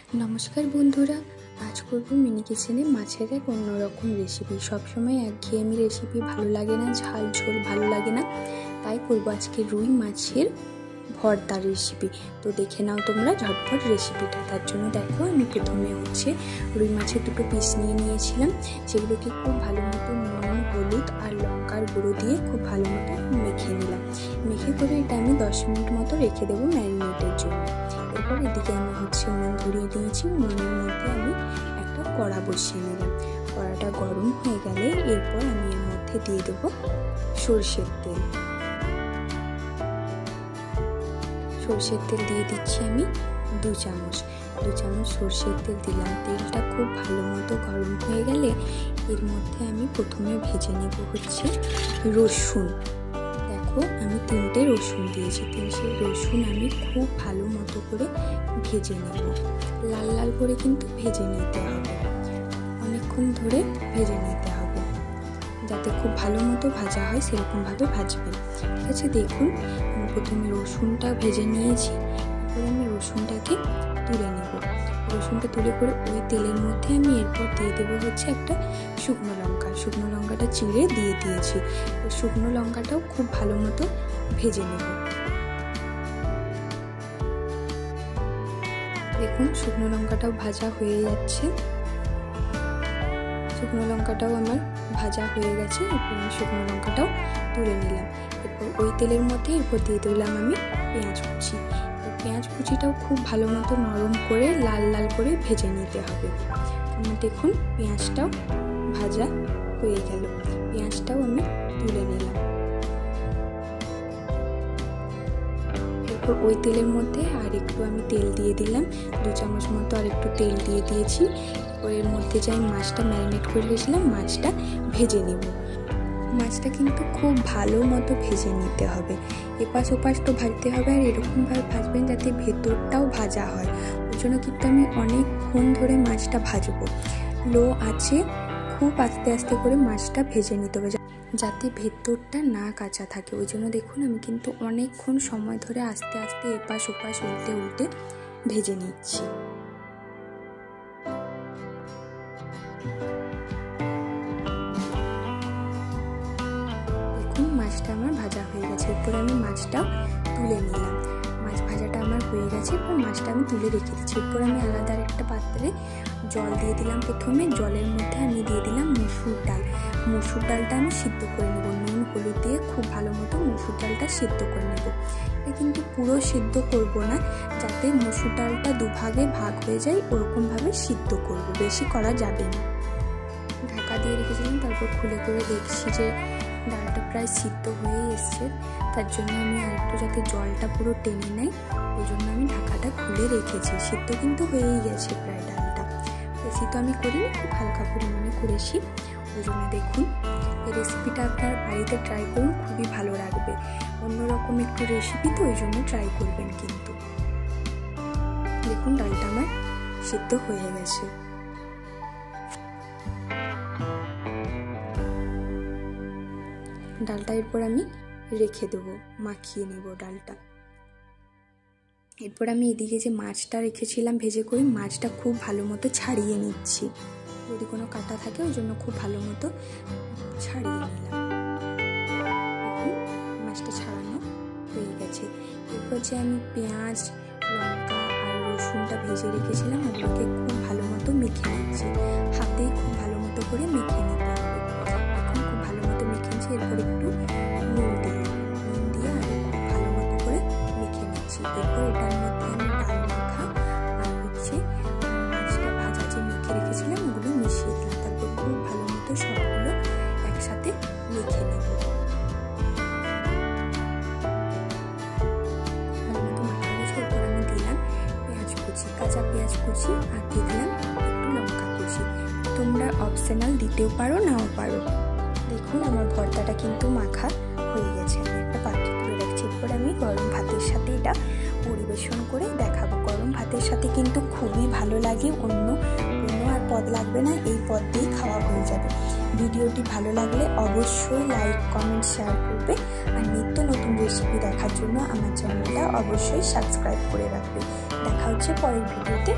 নমস্কার বন্ধুরা, আজ করব মিনি কিচেনে মাছের এক অন্যরকম রেসিপি। সবসময় একঘেয়েমি রেসিপি ভালো লাগে না, ঝাল ঝোল ভালো লাগে না, তাই করব আজকে রুই মাছের ভর্তার রেসিপি। তো দেখে নাও তোমরা ঝটপট রেসিপিটা। তার জন্য দেখো, আমি প্রথমে রুই মাছের দুটো পিস নিয়ে নিয়েছিলাম, সেগুলোকে খুব ভালো মতো নুন, হলুদ আর লঙ্কার গুঁড়ো দিয়ে খুব ভালো মতো মেখে নিলাম। মেখে করে এটা আমি 10 মিনিট মতো রেখে দেবো ম্যারিনেটের জন্য। এরপর এদিকে আমি উনুন ধরিয়ে দিয়েছি। উনুনের মধ্যে আমি একটা কড়া বসিয়ে নিলাম। কড়াটা গরম হয়ে গেলে এরপর আমি এর মধ্যে দিয়ে দেবো সরষের তেল। সরষের তেল দিয়ে দিচ্ছি আমি 2 চামচ সরষের তেল দিলাম। তেলটা খুব ভালো মতো গরম হয়ে গেলে এর মধ্যে আমি প্রথমে ভেজে নেব রসুন। দেখো, আমি 3টে রসুন দিয়েছি। সেই রসুন আমি খুব ভালো মতো করে ভেজে নেব। লাল লাল করে কিন্তু ভেজে নিতে হবে, অনেকক্ষণ ধরে ভেজে নিতে হবে, যাতে খুব ভালো মতো ভাজা হয় সেরকমভাবে ভাজবেন। ঠিক আছে, দেখুন আমি প্রথমে রসুনটা ভেজে নিয়েছি। এরপর আমি রসুনটাকে তুলে নেব। রসুনটা তুলে করে ওই তেলের মধ্যে আমি এরপর দিয়ে দেবো একটা শুকনো লঙ্কাটা চিড়ে দিয়ে দিয়েছি। শুকনো লঙ্কাটাও খুব ভালো মতো ভেজে নেব। দেখুন, শুকনো লঙ্কাটাও ভাজা হয়ে যাচ্ছে। শুকনো লঙ্কাটাও আমার ভাজা হয়ে গেছে। এরপর আমি শুকনো লঙ্কাটাও তুলে নিলাম। এরপর ওই তেলের মধ্যে এরপর দিয়ে দিলাম আমি পেঁয়াজ কুচি। পেঁয়াজ কুচিটাও খুব ভালো মতো নরম করে লাল লাল করে ভেজে নিতে হবে। দেখুন, পেঁয়াজটাও ভাজা হয়ে গেল। পেঁয়াজটাও আমি তুলে নিলাম। এরপর ওই তেলের মধ্যে আর একটু আমি তেল দিয়ে দিলাম, 2 চামচ মতো আর একটু তেল দিয়ে দিয়েছি। এর মধ্যে যে আমি মাছটা ম্যারিনেট করে রেখেছিলাম, মাছটা ভেজে নেব। মাছটা কিন্তু খুব ভালো মতো ভেজে নিতে হবে, এপাশ ওপাশ তো ভাজতে হবে, আর এরকমভাবে ভাজবেন যাতে ভেতরটাও ভাজা হয়। ওই জন্য কিন্তু আমি অনেকক্ষণ ধরে মাছটা ভাজবো। লো আছে, খুব আস্তে আস্তে করে মাছটা ভেজে নিতে হবে, যাতে ভেতরটা না কাঁচা থাকে। ওই জন্য দেখুন, আমি কিন্তু অনেকক্ষণ সময় ধরে আস্তে আস্তে এপাশ ওপাশ উল্টে উল্টে ভেজে নিচ্ছি। মাছটা আমার ভাজা হয়ে গেছে। এরপর আমি মাছটাও তুলে নিলাম। মাছ ভাজাটা আমার হয়ে গেছে। এরপর মাছটা আমি তুলে রেখে দিচ্ছি। এরপর আমি আলাদা একটা পাত্রে জল দিয়ে দিলাম। প্রথমে জলের মধ্যে আমি দিয়ে দিলাম মসুর ডাল। মসুর ডালটা আমি সিদ্ধ করে নেব। নুন হলুদ দিয়ে খুব ভালো মতো মসুর ডালটা সিদ্ধ করে নেব। এটা কিন্তু পুরো সিদ্ধ করব না, যাতে মসুর ডালটা দুভাগে ভাগ হয়ে যায় ওরকমভাবে সিদ্ধ করব, বেশি করা যাবে না। ঢাকা দিয়ে রেখেছিলাম, তারপর খুলে করে দেখছি যে ডালটা প্রায় সিদ্ধ হয়ে এসছে। তার জন্য আমি আরেকটু যাতে জলটা পুরো টেনে নেয়, ওই জন্য আমি ঢাকাটা খুলে রেখেছি। সিদ্ধ কিন্তু হয়েই গেছে প্রায় ডালটা, বেশি তো আমি করিনি, খুব হালকা পরিমাণে করেছি। ওই জন্য দেখুন, এই রেসিপিটা আপনার বাড়িতে ট্রাই করুন, খুবই ভালো লাগবে। অন্যরকম একটু রেসিপি তো, ওই জন্য ট্রাই করবেন। কিন্তু দেখুন, ডালটা আমার সিদ্ধ হয়ে গেছে। ডালটা এরপর আমি রেখে দেবো, মাখিয়ে নেব ডালটা। এরপর আমি এদিকে যে মাছটা রেখেছিলাম ভেজে করে, মাছটা খুব ভালো মতো ছাড়িয়ে নিচ্ছি। যদি কোনো কাটা থাকে ওই জন্য খুব ভালো মতো ছাড়িয়ে নিলাম। মাছটা ছাড়ানো হয়ে গেছে। এরপর যে আমি পেঁয়াজ, লঙ্কা আর রসুনটা ভেজে রেখেছিলাম, ওগুলোকে খুব ভালো মতো মেখে নিচ্ছি। হাতেই খুব ভালো মতো করে মেখে নিতে হবে। এখন খুব ভালো মতো মেখে নিচ্ছি। এরপর একটু নুন দিয়ে আমি খুব ভালো মতো করে মেখে নিচ্ছি। এরপর এটার মধ্যে আমি ডাল মাখা আর মাছটা ভাজা যে মেখে রেখেছিলাম ওগুলো মিশিয়ে দিলাম। তারপর খুব ভালো মতো সবগুলো একসাথে মেখে নেব। ভালো মতো মাখা গেছে। এরপর আমি দিলাম পেঁয়াজ কুচি, কাঁচা পেঁয়াজ কুচি, আর দিয়ে দিলাম একটু লঙ্কা কুচি। তোমরা অপশনাল দিতেও পারো, নাও পারো। দেখুন, আমার ভর্তাটা কিন্তু মাখা হয়ে গেছে। আমি একটা পাত্রে তুলে রাখছি। এরপর আমি গরম ভাতের সাথে এটা পরিবেশন করে দেখাবো। গরম ভাতের সাথে কিন্তু খুবই ভালো লাগে, অন্য কোনো আর পদ লাগবে না, এই পদ দিয়েই খাওয়া হয়ে যাবে। ভিডিওটি ভালো লাগলে অবশ্যই লাইক, কমেন্ট, শেয়ার করবে। আর নিত্য নতুন রেসিপি দেখার জন্য আমার চ্যানেলটা অবশ্যই সাবস্ক্রাইব করে রাখবে। দেখা হচ্ছে পরের ভিডিওতে।